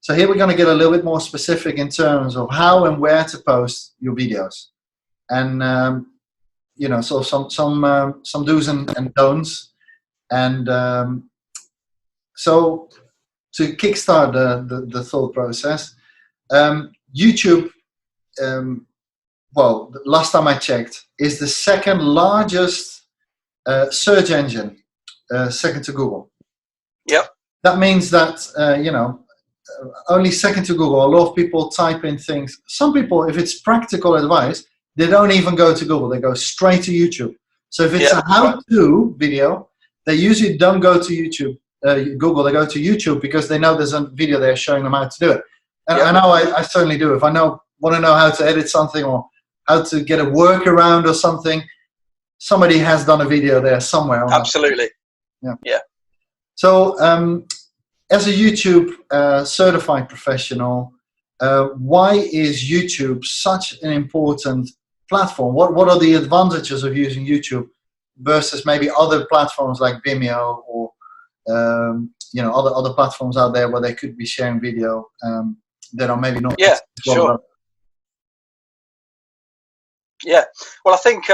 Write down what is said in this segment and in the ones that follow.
So here we're going to get a little bit more specific in terms of how and where to post your videos, and so some do's and don'ts, and so to kickstart the thought process, YouTube, well, the last time I checked, is the second largest search engine, second to Google. Yep. That means that only second to Google. A lot of people type in things. Some people, if it's practical advice, they don't even go to Google. They go straight to YouTube. So if it's a how-to video, they usually don't go to YouTube, Google. They go to YouTube because they know there's a video there showing them how to do it. And I know I certainly do. If I want to know how to edit something or how to get a workaround or something, somebody has done a video there somewhere. Absolutely. Yeah. So as a YouTube certified professional, why is YouTube such an important platform? What are the advantages of using YouTube versus maybe other platforms like Vimeo or other platforms out there where they could be sharing video that are maybe not? Yeah, sure. Yeah. Well, I think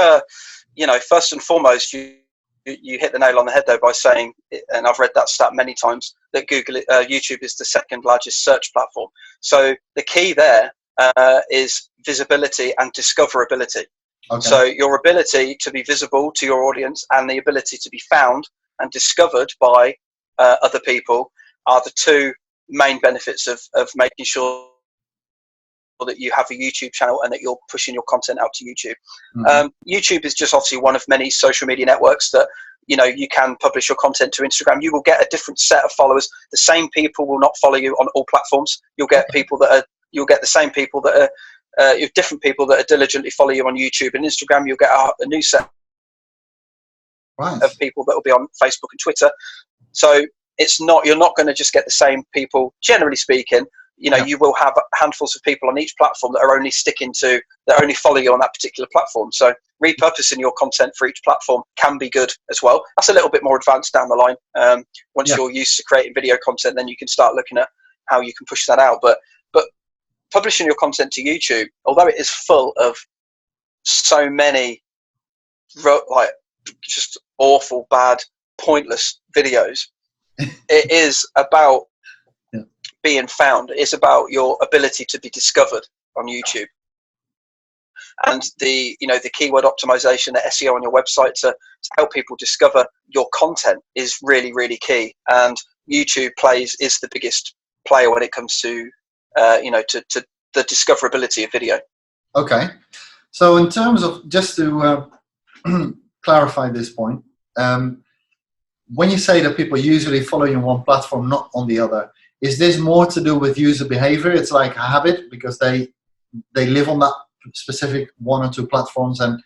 first and foremost, you hit the nail on the head though by saying, and I've read that stat many times, that YouTube is the second largest search platform. So the key there is visibility and discoverability. Okay. So your ability to be visible to your audience and the ability to be found and discovered by other people are the two main benefits of making sure that you have a YouTube channel and that you're pushing your content out to YouTube. Mm-hmm. YouTube is just obviously one of many social media networks that you can publish your content to Instagram. You will get a different set of followers. The same people will not follow you on all platforms. You'll get you'll get the same people that are different people that are diligently follow you on YouTube and Instagram. You'll get a new set of people that will be on Facebook and Twitter. So you're not going to just get the same people. Generally speaking, you will have handfuls of people on each platform that are only follow you on that particular platform. So repurposing your content for each platform can be good as well. That's a little bit more advanced down the line. Once you're used to creating video content, then you can start looking at how you can push that out. But publishing your content to YouTube, although it is full of so many just awful, bad, pointless videos, it is about being found. It's about your ability to be discovered on YouTube, and the keyword optimization, the SEO on your website to help people discover your content is really, really key. And YouTube is the biggest player when it comes to to the discoverability of video. Okay, so in terms of, just to clarify this point, when you say that people usually follow you on one platform, not on the other, is this more to do with user behavior? It's like a habit because they live on that specific one or two platforms, and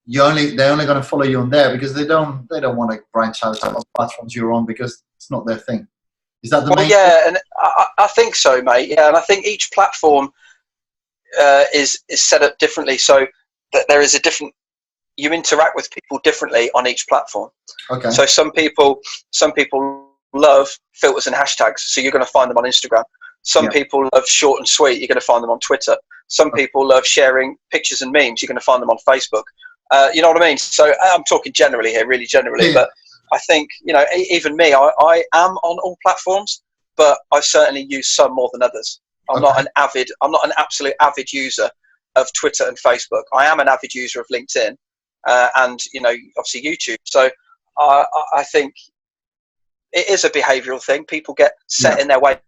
they're only going to follow you on there because they don't want to branch out to other platforms you're on because it's not their thing. Is that the main thing? And I think so, mate. Yeah, and I think each platform is set up differently, so that there is you interact with people differently on each platform. Okay. So some people love filters and hashtags, so you're going to find them on Instagram. Some people love short and sweet, you're going to find them on Twitter. Some people love sharing pictures and memes, you're going to find them on Facebook. You know what I mean? So I'm talking generally here, really generally, but I think, even me, I am on all platforms, but I certainly use some more than others. I'm not an absolute avid user of Twitter and Facebook. I am an avid user of LinkedIn and obviously YouTube. So I think it is a behavioural thing. People get set in their ways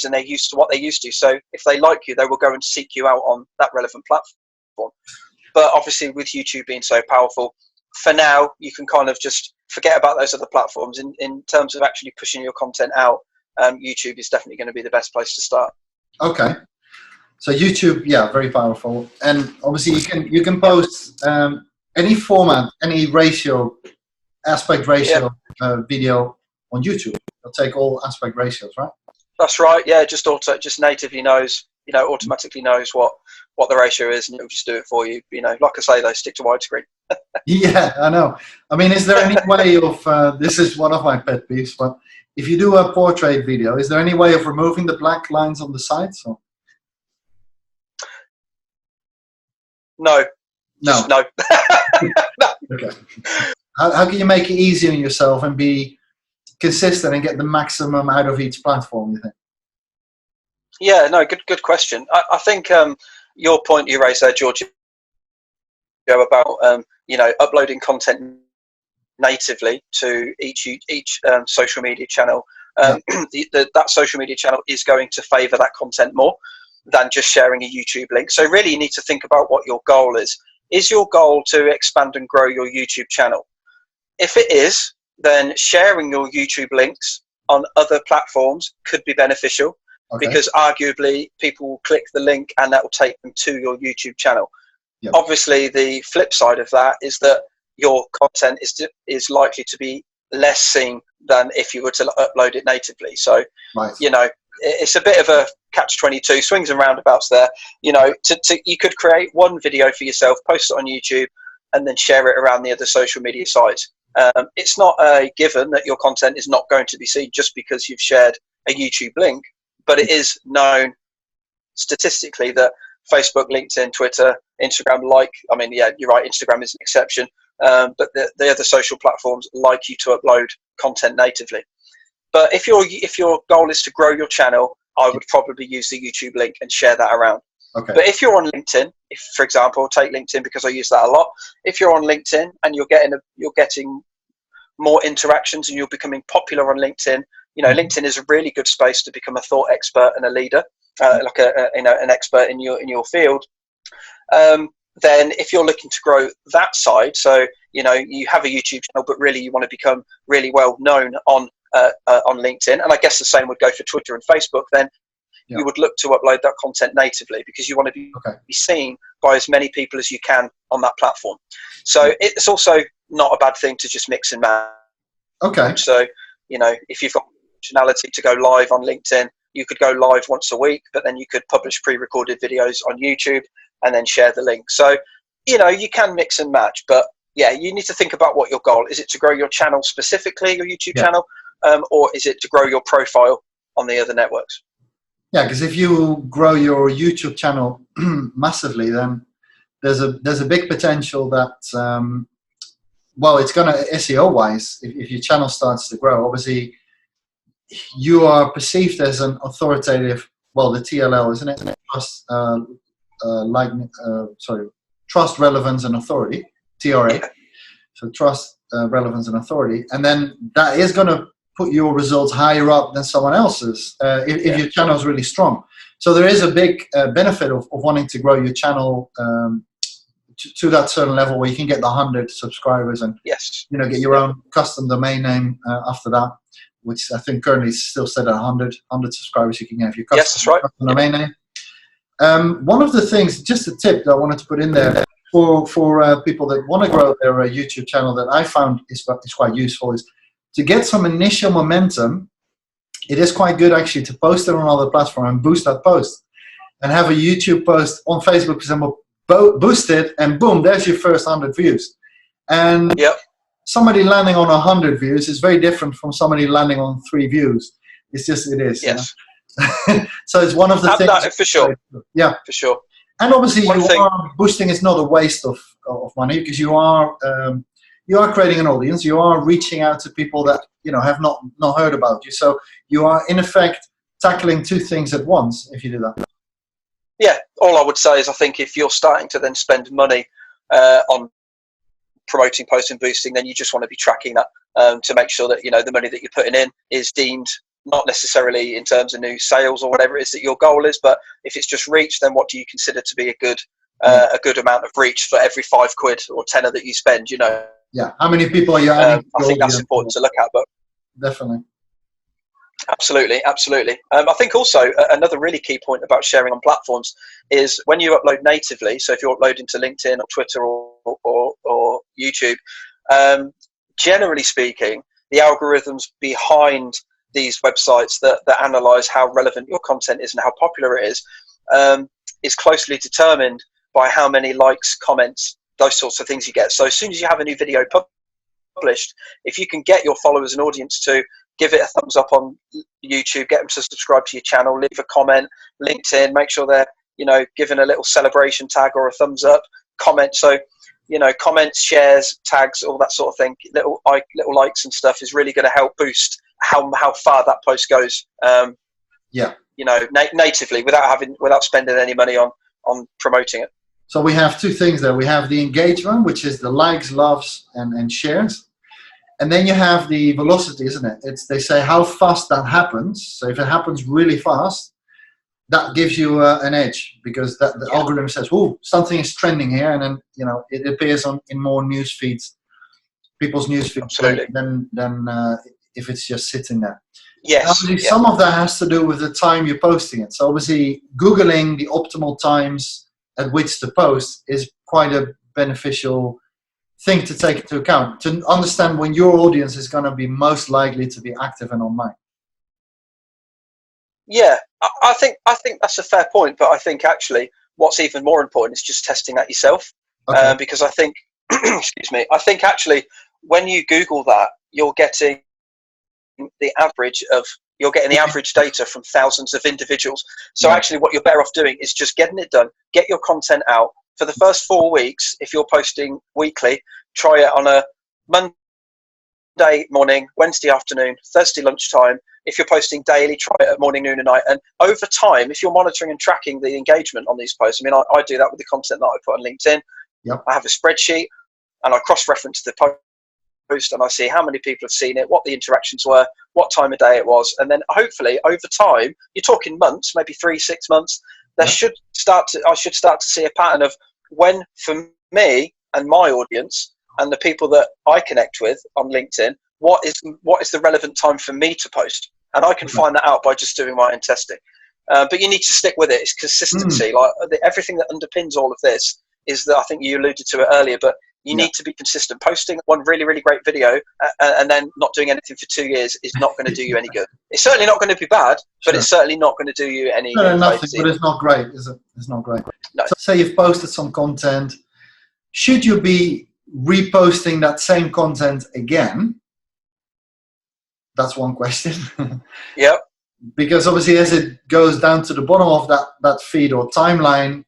and they're used to what they're used to. So if they like you, they will go and seek you out on that relevant platform. But obviously with YouTube being so powerful, for now, you can kind of just forget about those other platforms. In terms of actually pushing your content out, YouTube is definitely going to be the best place to start. Okay. So YouTube, very powerful. And obviously you can post any format, any ratio, aspect ratio video on YouTube. It'll take all aspect ratios, right? That's right. Yeah, just natively knows, automatically knows what the ratio is, and it'll just do it for you. Like I say, though, stick to widescreen. Yeah, I know. I mean, is there any way of, this is one of my pet peeves, but if you do a portrait video, is there any way of removing the black lines on the sides? Or? No. No. Just no. No. Okay. How can you make it easy on yourself and be consistent and get the maximum out of each platform, you think? Yeah, no, good question. I think your point you raised there, George, about uploading content natively to each social media channel. That social media channel is going to favour that content more than just sharing a YouTube link. So really, you need to think about what your goal is. Is your goal to expand and grow your YouTube channel? If it is, then sharing your YouTube links on other platforms could be beneficial, because arguably people will click the link and that will take them to your YouTube channel. Yep. Obviously, the flip side of that is that your content is likely to be less seen than if you were to upload it natively. So, it's a bit of a catch-22, swings and roundabouts there. You could create one video for yourself, post it on YouTube, and then share it around the other social media sites. It's not a given that your content is not going to be seen just because you've shared a YouTube link, but it is known statistically that Facebook, LinkedIn, Twitter, Instagram, you're right, Instagram is an exception, but the other social platforms like you to upload content natively. But if your goal is to grow your channel, I would probably use the YouTube link and share that around. Okay. But if you're on LinkedIn, for example, take LinkedIn because I use that a lot. If you're on LinkedIn and you're getting more interactions and you're becoming popular on LinkedIn, LinkedIn is a really good space to become a thought expert and a leader, like an expert in your field. Then if you're looking to grow that side, so you have a YouTube channel, but really you want to become really well known on LinkedIn, and I guess the same would go for Twitter and Facebook, then you would look to upload that content natively because you want to be seen by as many people as you can on that platform. So it's also not a bad thing to just mix and match. Okay. So, if you've got functionality to go live on LinkedIn, you could go live once a week, but then you could publish pre-recorded videos on YouTube and then share the link. So, you can mix and match, but yeah, you need to think about what your goal is. Is it to grow your channel specifically, your YouTube channel, or is it to grow your profile on the other networks? Yeah, because if you grow your YouTube channel massively, then there's a big potential that, it's going to, SEO wise, if your channel starts to grow, obviously you are perceived as an authoritative, the TLL, isn't it? Trust, relevance, and authority, TRA. So trust, relevance, and authority, and then that is going to put your results higher up than someone else's if your channel is really strong. So there is a big benefit of wanting to grow your channel to that certain level where you can get the 100 subscribers and get your own custom domain name after that, which I think currently is still set at 100 subscribers. You can have your custom domain name. One of the things, just a tip that I wanted to put in there for people that want to grow their YouTube channel that I found is quite useful is to get some initial momentum. It is quite good actually to post it on other platforms and boost that post, and have a YouTube post on Facebook, for example, boost it, and boom, there's your first 100 views. And somebody landing on 100 views is very different from somebody landing on 3 views. It is. Yes. So it's one of the things. For sure. Yeah, for sure. And obviously, boosting is not a waste of money, because you are creating an audience. You are reaching out to people that have not heard about you. So you are in effect tackling 2 things at once if you do that. Yeah, all I would say is I think if you're starting to then spend money on promoting, posting, boosting, then you just want to be tracking that to make sure that the money that you're putting in is deemed, not necessarily in terms of new sales or whatever it is that your goal is, but if it's just reach, then what do you consider to be a good amount of reach for every £5 or tenner that you spend? Yeah, how many people are you adding? I think that's important to look at, but definitely. Absolutely. I think also another really key point about sharing on platforms is when you upload natively. So if you're uploading to LinkedIn or Twitter or YouTube, generally speaking, the algorithms behind these websites that analyze how relevant your content is and how popular it is closely determined by how many likes, comments, those sorts of things you get. So as soon as you have a new video published, if you can get your followers and audience to give it a thumbs up on YouTube, get them to subscribe to your channel, leave a comment, LinkedIn, make sure they're, you know, giving a little celebration tag or a thumbs up, comment. So, you know, comments, shares, tags, all that sort of thing, little likes and stuff is really going to help boost how far that post goes. You know, natively without spending any money on promoting it. So we have two things there. We have the engagement, which is the likes, loves, and shares. And then you have the velocity, isn't it? They say how fast that happens. So if it happens really fast, that gives you an edge, because the algorithm says, "Oh, something is trending here," and then, you know, it appears in more news feeds, people's news feeds, than if it's just sitting there. Yes. Obviously, some of that has to do with the time you're posting it. So obviously, Googling the optimal times at which to post is quite a beneficial thing to take into account, to understand when your audience is going to be most likely to be active and online. Yeah, I think that's a fair point, but I think actually what's even more important is just testing that yourself. Okay. Because I think, excuse me, I think actually when you Google that, you're getting the average data from thousands of individuals. So actually what you're better off doing is just getting it done, get your content out. For the first 4 weeks, if you're posting weekly, try it on a Monday morning, Wednesday afternoon, Thursday lunchtime. If you're posting daily, try it at morning, noon and night. And over time, if you're monitoring and tracking the engagement on these posts, I mean, I do that with the content that I put on LinkedIn. Yep. I have a spreadsheet and I cross-reference the post and I see how many people have seen it, what the interactions were, what time of day it was. And then hopefully over time, you're talking months, maybe 3-6 months, I should start to see a pattern of when, for me and my audience and the people that I connect with on LinkedIn, what is the relevant time for me to post? And I can find that out by just doing my own testing. But you need to stick with it. It's consistency. Like everything that underpins all of this is that, I think you alluded to it earlier, but you need to be consistent. Posting one really, really great video and then not doing anything for 2 years is not going to do you any good. It's certainly not going to be bad, but it's certainly not going to do you any nothing, but it's not great, is it? It's not great. No. So say you've posted some content. Should you be reposting that same content again? That's one question. Yeah. Because obviously as it goes down to the bottom of that feed or timeline,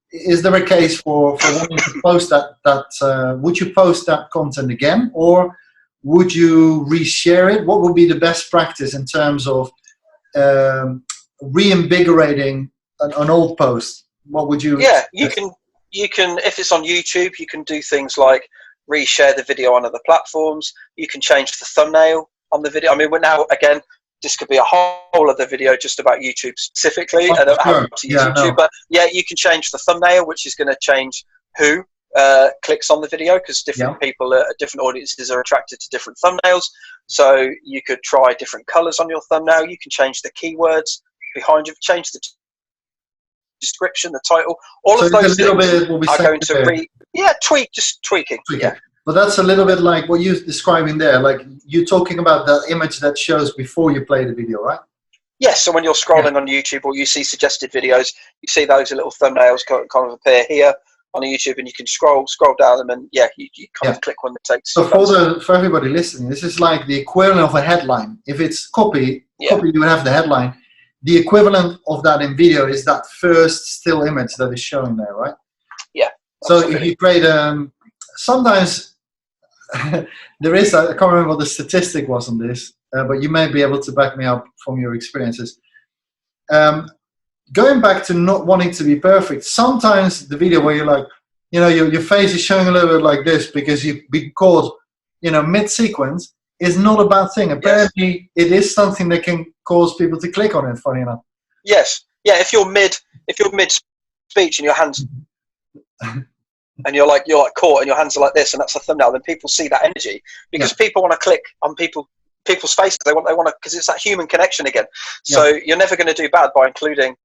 is there a case for wanting to post that would you post that content again, or would you reshare it? What would be the best practice in terms of reinvigorating an old post? What would you? Yeah, you can if it's on YouTube, you can do things like reshare the video on other platforms. You can change the thumbnail on the video. I mean, we're now, again, this could be a whole other video just about YouTube specifically and how to use YouTube. But yeah, you can change the thumbnail, which is going to change who clicks on the video, because different people, different audiences are attracted to different thumbnails. So you could try different colors on your thumbnail. You can change the keywords behind you, change the description, the title. All of those things are going to tweaking. Yeah. But that's a little bit like what you're describing there. Like you're talking about that image that shows before you play the video, right? Yes. So when you're scrolling on YouTube or you see suggested videos, you see those little thumbnails kind of appear here on YouTube, and you can scroll down them, and you kind of click when it takes. So for everybody listening, this is like the equivalent of a headline. If it's copy, you would have the headline. The equivalent of that in video is that first still image that is showing there, right? Yeah. So if you create sometimes there is, I can't remember what the statistic was on this, but you may be able to back me up from your experiences. Going back to not wanting to be perfect, sometimes the video where you're like, your face is showing a little bit like this because you've been caught, mid-sequence, is not a bad thing. Apparently, it is something that can cause people to click on it, funny enough. Yes. Yeah, if you're mid-speech and your hands... and you're like caught and your hands are like this and that's a thumbnail, then people see that energy, because people want to click on people's faces. They want to, because it's that human connection again. So you're never going to do bad by including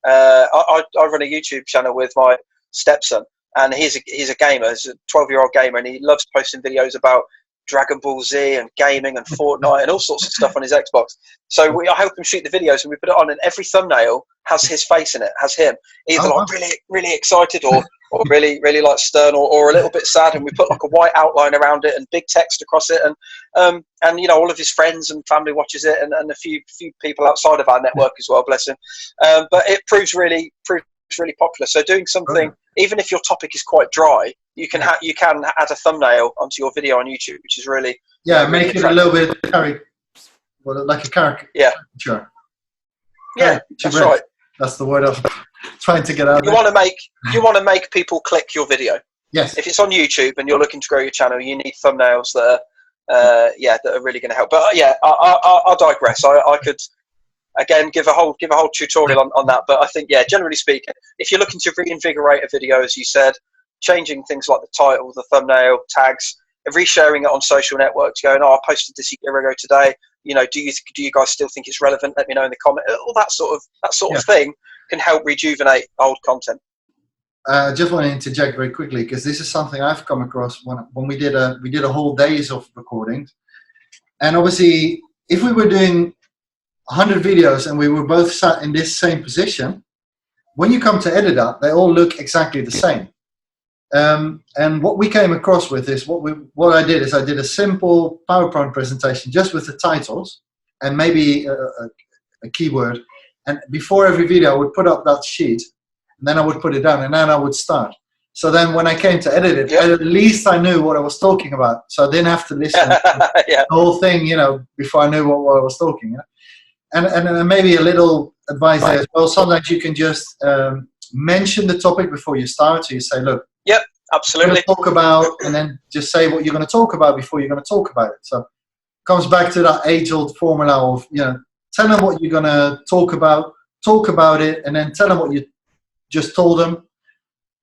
I run a YouTube channel with my stepson, and he's a gamer. He's a 12-year-old gamer, and he loves posting videos about Dragon Ball Z and gaming and Fortnite and all sorts of stuff on his Xbox. So I help him shoot the videos, and we put it on, and every thumbnail has his face in it, has him either really, really excited or or really, really like stern, or a little bit sad, and we put like a white outline around it and big text across it, and you know, all of his friends and family watches it, and a few people outside of our network as well, bless him. But it proves really popular. So doing something, even if your topic is quite dry, you can add a thumbnail onto your video on YouTube, which is really make it a little bit like a caricature. Yeah, that's right. That's the word I'm trying to get out. You want to make people click your video. Yes. If it's on YouTube and you're looking to grow your channel, you need thumbnails that are that are really going to help. But I'll digress. I could again give a whole tutorial on that. But I think generally speaking, if you're looking to reinvigorate a video, as you said, changing things like the title, the thumbnail, tags, and resharing it on social networks, going, I posted this a year ago today. You know, do you guys still think it's relevant? Let me know in the comment. All that sort of thing can help rejuvenate old content. Just want to interject very quickly, because this is something I've come across when we did a whole days of recordings. And obviously, if we were doing 100 videos and we were both sat in this same position, when you come to edit that, they all look exactly the same. And what we came across with is what I did is I did a simple PowerPoint presentation just with the titles and maybe a keyword. And before every video, I would put up that sheet, and then I would put it down, and then I would start. So then when I came to edit it, at least I knew what I was talking about. So I didn't have to listen to the whole thing, before I knew what I was talking. And maybe a little advice there as well. Sometimes you can just mention the topic before you start. So you say, look, yep, absolutely. Talk about, and then just say what you're going to talk about before you're going to talk about it. So it comes back to that age-old formula of, tell them what you're going to talk about it, and then tell them what you just told them,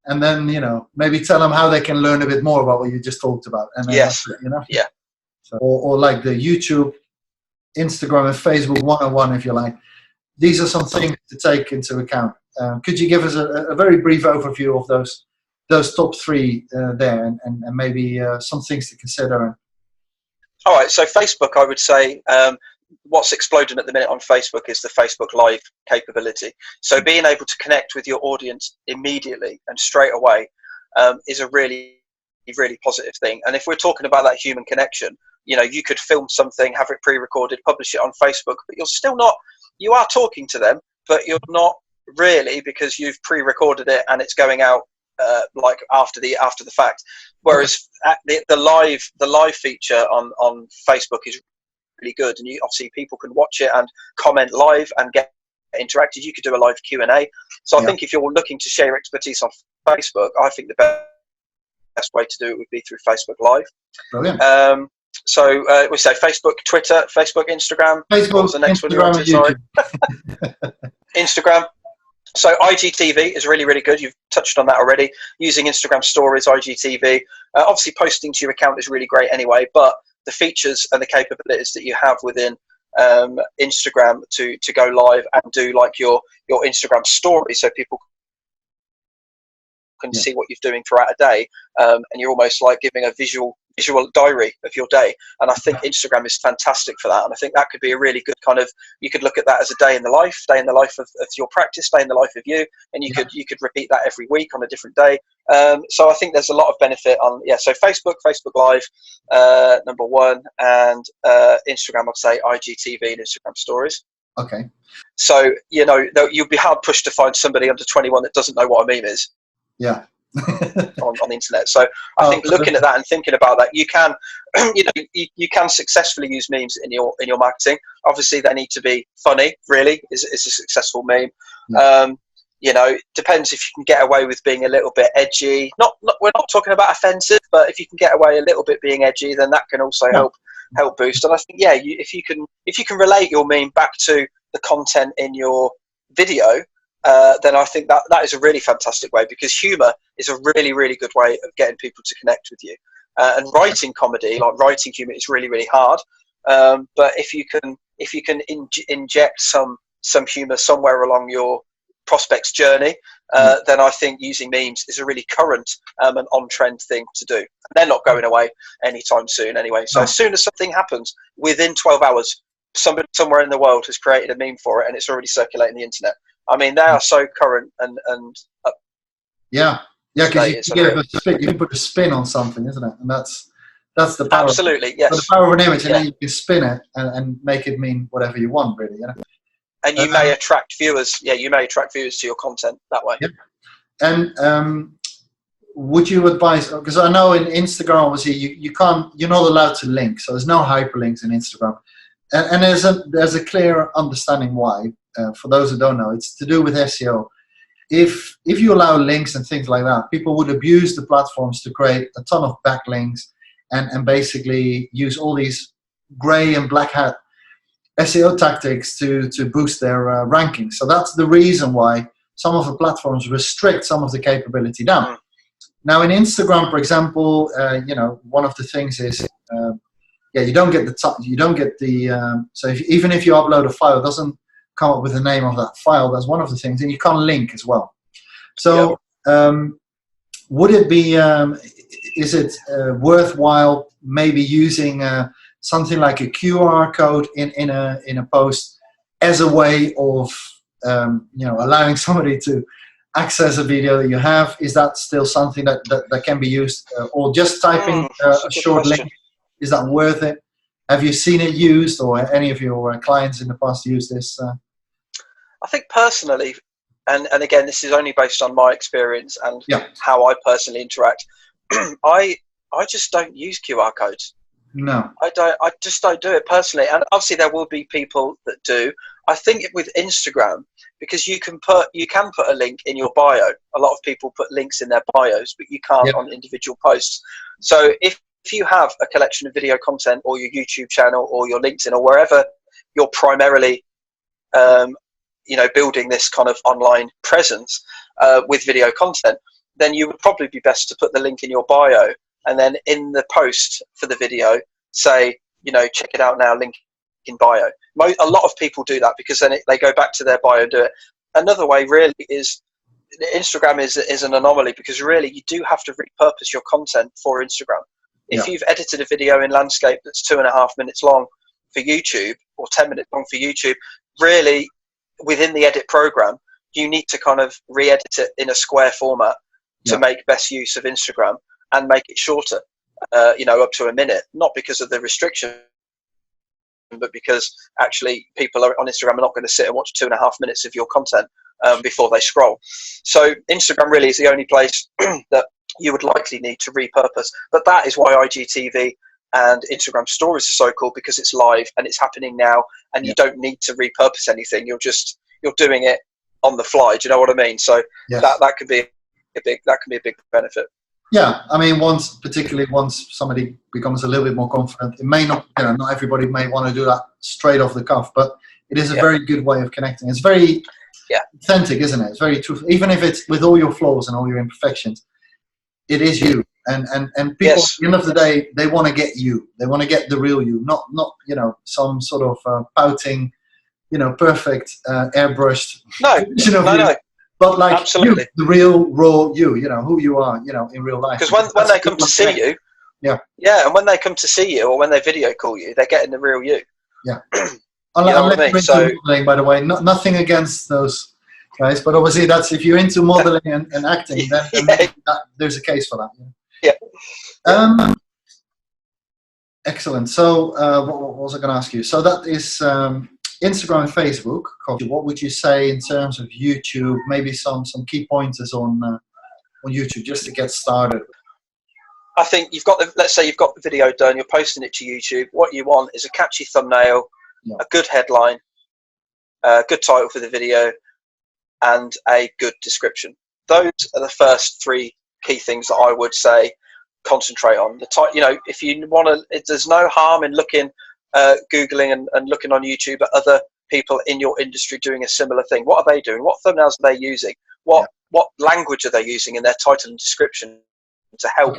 and then, maybe tell them how they can learn a bit more about what you just talked about. And then yes. Yeah. So, or like the YouTube, Instagram, and Facebook 101, if you like. These are some things to take into account. Could you give us a very brief overview of those top three there, and maybe some things to consider? All right, so Facebook, I would say, what's exploding at the minute on Facebook is the Facebook Live capability. So being able to connect with your audience immediately and straight away is a really, really positive thing. And if we're talking about that human connection, you could film something, have it pre-recorded, publish it on Facebook, but you are talking to them, but you're not really, because you've pre-recorded it and it's going out like after the fact. Whereas the live feature on Facebook is really good, and obviously people can watch it and comment live and get interacted. You could do a live Q&A. So I think if you're looking to share expertise on Facebook, I think the best way to do it would be through Facebook Live. Brilliant. So we say Facebook, Twitter, Facebook, Instagram. Facebook, what was the next Instagram, one you wanted? Sorry. Instagram. So IGTV is really, really good. You've touched on that already. Using Instagram Stories, IGTV. Obviously, posting to your account is really great anyway, but the features and the capabilities that you have within Instagram to go live and do like your Instagram story, so people can see what you're doing throughout a day, and you're almost like giving a visual diary of your day. And I think Instagram is fantastic for that, and I think that could be a really good kind of, you could look at that as a day in the life of your practice, day in the life of you, and you could repeat that every week on a different day. So I think there's a lot of benefit on so Facebook Live, number one, and Instagram, I'd say IGTV and Instagram Stories. Okay. So you'll be hard pushed to find somebody under 21 that doesn't know what a meme is. Yeah. on the internet. So I think looking at that and thinking about that, you can you can successfully use memes in your marketing. Obviously they need to be funny, really, is a successful meme. Depends if you can get away with being a little bit edgy. We're not talking about offensive, but if you can get away a little bit being edgy, then that can also help boost. And I think if you can relate your meme back to the content in your video, then I think that is a really fantastic way, because humour is a really, really good way of getting people to connect with you. And writing comedy, like writing humour, is really, really hard. But if you can inject some humour somewhere along your prospect's journey, then I think using memes is a really current and on-trend thing to do. And they're not going away anytime soon anyway. So as soon as something happens, within 12 hours, somebody somewhere in the world has created a meme for it, and it's already circulating the internet. I mean, they are so current and yeah. Yeah, because you status can under give it. a spin, you can put a spin on something, isn't it? And that's the power. Absolutely, So the yes. power of an image, and Yeah. then you can spin it and make it mean whatever you want, really. You know? And you may attract viewers. Yeah, you may attract viewers to your content that way. Yeah. And would you advise? Because I know in Instagram, obviously, you can't, you're not allowed to link, so there's no hyperlinks in Instagram, and there's a clear understanding why. For those who don't know, it's to do with SEO. If you allow links and things like that, people would abuse the platforms to create a ton of backlinks and basically use all these grey and black hat SEO tactics to boost their rankings. So that's the reason why some of the platforms restrict some of the capability down. Now in Instagram, for example, one of the things is, you don't get so even if you upload a file, it doesn't come up with the name of that file. That's one of the things, and you can't link as well. So would it be, is it worthwhile maybe using something like a QR code in a post as a way of allowing somebody to access a video that you have? Is that still something that can be used, or just typing a short link? Is that worth it? Have you seen it used, or any of your clients in the past use this? I think personally, and again, this is only based on my experience and how I personally interact. I just don't use QR codes. No, I just don't do it personally. And obviously, there will be people that do. I think with Instagram, because you can put a link in your bio. A lot of people put links in their bios, but you can't on individual posts. So if you have a collection of video content, or your YouTube channel, or your LinkedIn, or wherever you're primarily, building this kind of online presence with video content, then you would probably be best to put the link in your bio, and then in the post for the video, say, check it out now, link in bio. A lot of people do that because then they go back to their bio and do it. Another way really is, Instagram is an anomaly, because really you do have to repurpose your content for Instagram. If you've edited a video in landscape that's 2.5 minutes long for YouTube, or 10 minutes long for YouTube, really within the edit program, you need to kind of re-edit it in a square format to make best use of Instagram, and make it shorter, up to a minute, not because of the restriction, but because actually people on Instagram are not going to sit and watch 2.5 minutes of your content before they scroll. So Instagram really is the only place that you would likely need to repurpose. But that is why IGTV and Instagram stories are so cool, because it's live and it's happening now, and you don't need to repurpose anything. You're doing it on the fly. Do you know what I mean? So that could be a big benefit. Yeah, I mean, once somebody becomes a little bit more confident, it may not, not everybody may want to do that straight off the cuff, but it is a very good way of connecting. It's very authentic, isn't it? It's very truthful. Even if it's with all your flaws and all your imperfections, it is you. And people, at the end of the day, they want to get you. They want to get the real you, not some sort of pouting, perfect airbrushed. No. But like absolutely, the real raw you, who you are, in real life. Because when they come to see you, and when they come to see you, or when they video call you, they're getting the real you. Yeah. Unless you're into modeling, by the way, nothing against those guys, but obviously that's, if you're into modeling and acting, then there's a case for that. Yeah. Excellent. So what was I going to ask you? So that is Instagram and Facebook. What would you say in terms of YouTube? Maybe some key pointers on YouTube, just to get started. I think let's say you've got the video done, you're posting it to YouTube. What you want is a catchy thumbnail, a good headline, a good title for the video, and a good description. Those are the first 3 key things that I would say concentrate on. If you want to, there's no harm in looking, Googling and looking on YouTube at other people in your industry doing a similar thing. What are they doing? What thumbnails are they using? What language are they using in their title and description to help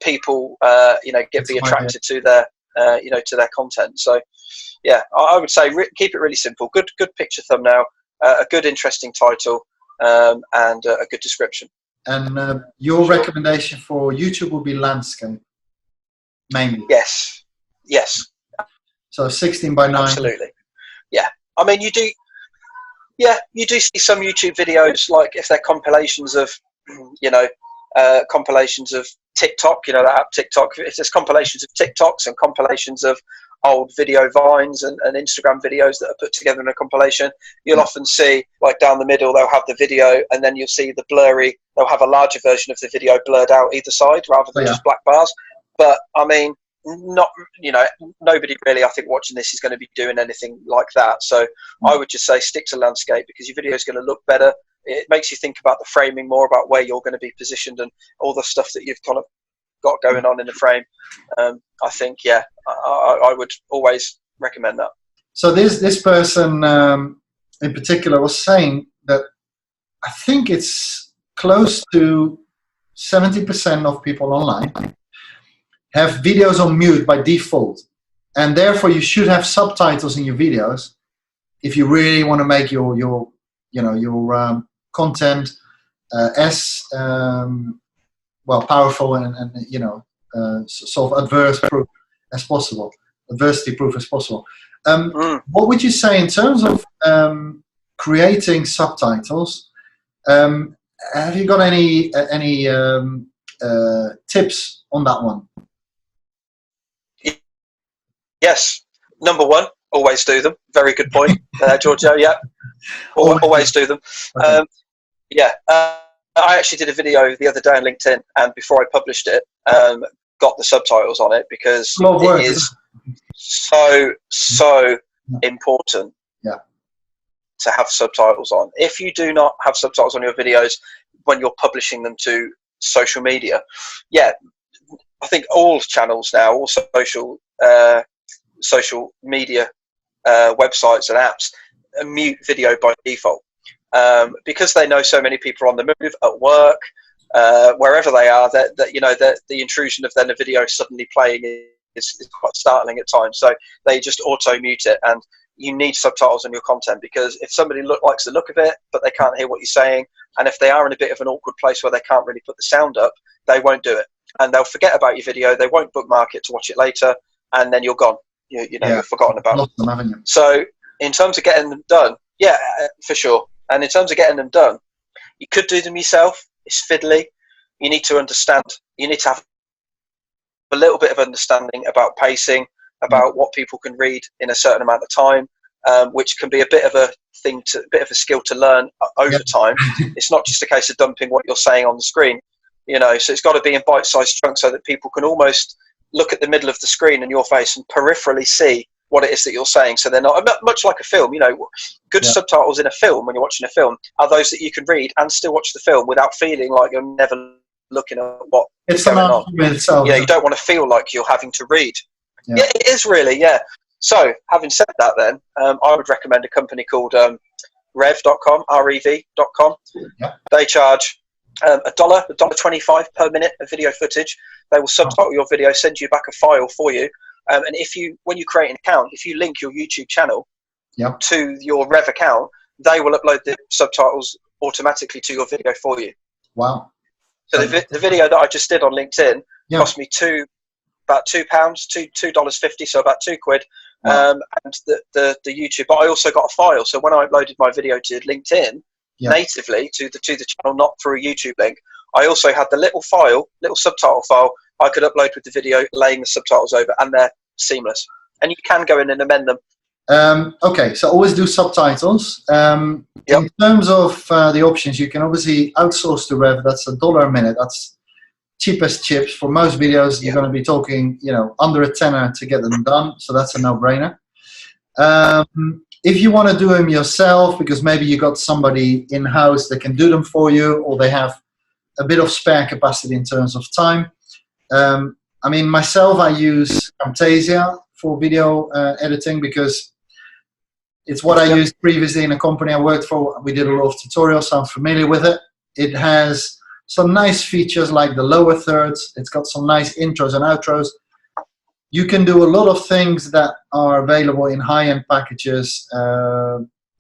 people, be attracted to their, to their content? So, I would say keep it really simple. Good picture thumbnail, a good interesting title, and a good description. And your recommendation for YouTube would be landscape, mainly. Yes. So 16 by 9. Absolutely. Yeah. I mean, you do see some YouTube videos, like if they're compilations of, compilations of TikTok, that app TikTok. If there's compilations of TikToks and compilations of old video vines and Instagram videos that are put together in a compilation, you'll often see, like, down the middle they'll have the video, and then you'll see they'll have a larger version of the video blurred out either side rather than just black bars. But I mean, nobody really, I think, watching this is going to be doing anything like that. So I would just say stick to landscape, because your video is going to look better. It makes you think about the framing more, about where you're going to be positioned and all the stuff that you've kind of got going on in the frame. I think, I would always recommend that. So this person in particular was saying that I think it's close to 70% of people online have videos on mute by default, and therefore you should have subtitles in your videos if you really want to make your content as powerful and sort of adversity proof as possible. What would you say in terms of creating subtitles? Have you got any tips on that one? Yes. Number one, always do them. Very good point, Giorgio. Yeah, always do them. Okay. I actually did a video the other day on LinkedIn, and before I published it, got the subtitles on it, because it is so important to have subtitles on. If you do not have subtitles on your videos when you're publishing them to social media, I think all channels now, all social media websites and apps mute video by default, because they know so many people are on the move, at work, wherever they are, that the intrusion of then a video suddenly playing is quite startling at times. So they just auto mute it, and you need subtitles on your content, because if somebody likes the look of it but they can't hear what you're saying, and if they are in a bit of an awkward place where they can't really put the sound up, they won't do it, and they'll forget about your video. They won't bookmark it to watch it later, and then you're gone. You've forgotten about them, haven't you? So in terms of getting them done, for sure. And in terms of getting them done, you could do them yourself. It's fiddly. You need to understand. You need to have a little bit of understanding about pacing, about what people can read in a certain amount of time, which can be a bit of a skill to learn over time. It's not just a case of dumping what you're saying on the screen, so it's got to be in bite-sized chunks so that people can almost look at the middle of the screen in your face and peripherally see what it is that you're saying. So they're not much like a film. Good subtitles in a film, when you're watching a film, are those that you can read and still watch the film without feeling like you're never looking at what is going on. Itself, you don't want to feel like you're having to read. Yeah, it is really, So having said that, then I would recommend a company called rev.com, rev.com. They charge $1.25 per minute of video footage. They will subtitle your video, send you back a file for you, and when you create an account, if you link your YouTube channel to your Rev account, they will upload the subtitles automatically to your video for you. Wow! So the video that I just did on LinkedIn cost me about £2, $2.50, so about £2. Wow. And the YouTube, but I also got a file. So when I uploaded my video to LinkedIn natively to the channel, not through a YouTube link, I also had the little subtitle file I could upload with the video, laying the subtitles over, and they're seamless. And you can go in and amend them. Okay, so always do subtitles. In terms of the options, you can obviously outsource to Rev. That's $1 a minute. That's cheapest chips. For most videos, you're going to be talking, under a tenner to get them done. So that's a no-brainer. If you want to do them yourself, because maybe you got somebody in-house that can do them for you, or they have a bit of spare capacity in terms of time. Myself, I use Camtasia for video editing, because it's what I used previously in a company I worked for. We did a lot of tutorials, so I'm familiar with it. It has some nice features like the lower thirds. It's got some nice intros and outros. You can do a lot of things that are available in high-end packages.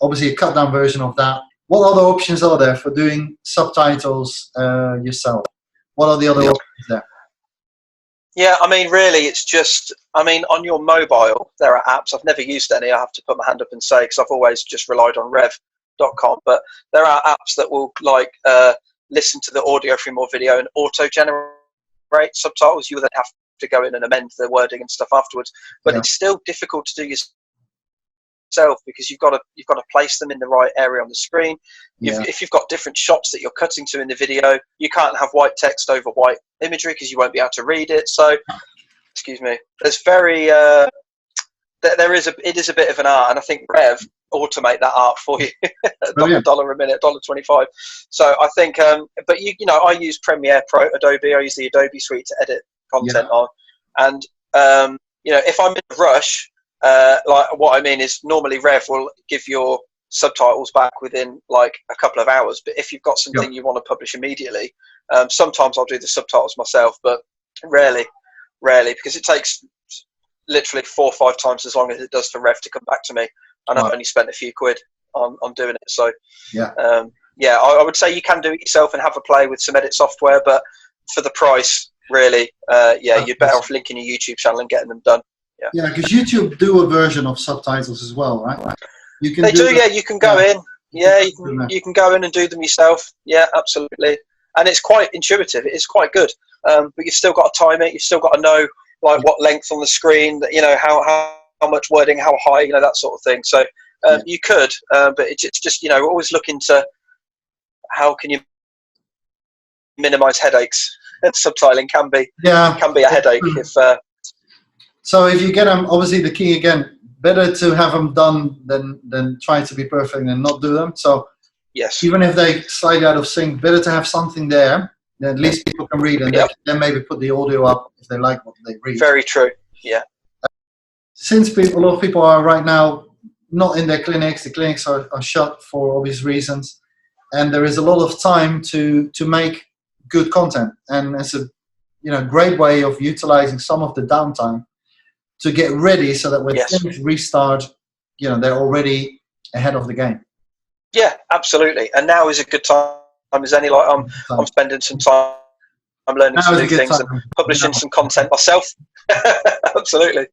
Obviously, a cut-down version of that. What other options are there for doing subtitles yourself? What are the other options there? Yeah, really, it's just, on your mobile, there are apps. I've never used any, I have to put my hand up and say, because I've always just relied on rev.com. But there are apps that will, listen to the audio from your video and auto-generate subtitles. You will then have to go in and amend the wording and stuff afterwards. But it's still difficult to do yourself, because you've got to place them in the right area on the screen. If you've got different shots that you're cutting to in the video, you can't have white text over white imagery because you won't be able to read it. So, excuse me. There's it is a bit of an art, and I think Rev automate that art for you. $1 a minute, $1.25. So I think, but I use Premiere Pro, Adobe. I use the Adobe suite to edit content on, and if I'm in a rush, like what I mean is normally Rev will give your subtitles back within like a couple of hours. But if you've got something you want to publish immediately, sometimes I'll do the subtitles myself, but rarely, because it takes literally 4 or 5 times as long as it does for Rev to come back to me, and I've only spent a few quid on doing it. So I would say you can do it yourself and have a play with some edit software, but for the price, really, you're better off linking your YouTube channel and getting them done. Yeah, because YouTube do a version of subtitles as well, right? You can you can go in. Yeah, you can go in and do them yourself. Yeah, absolutely. And it's quite intuitive. It is quite good. But you've still got to time it. You've still got to know like what length on the screen, how much wording, how high, that sort of thing. So you could, but it's just, always looking to how can you minimize headaches. And subtitling can be a headache if. So if you get them, obviously the key again, better to have them done than trying to be perfect and not do them. So yes, even if they slightly out of sync, better to have something there that at least people can read, and they can then maybe put the audio up if they like what they read. Very true. Yeah. Since a lot of people are right now not in their clinics, the clinics are shut for obvious reasons, and there is a lot of time to make good content, and it's a great way of utilizing some of the downtime to get ready so that when things restart, they're already ahead of the game. Yeah, absolutely. And now is a good time as any. Like I'm spending some time. I'm learning some new things and publishing some content myself. Absolutely.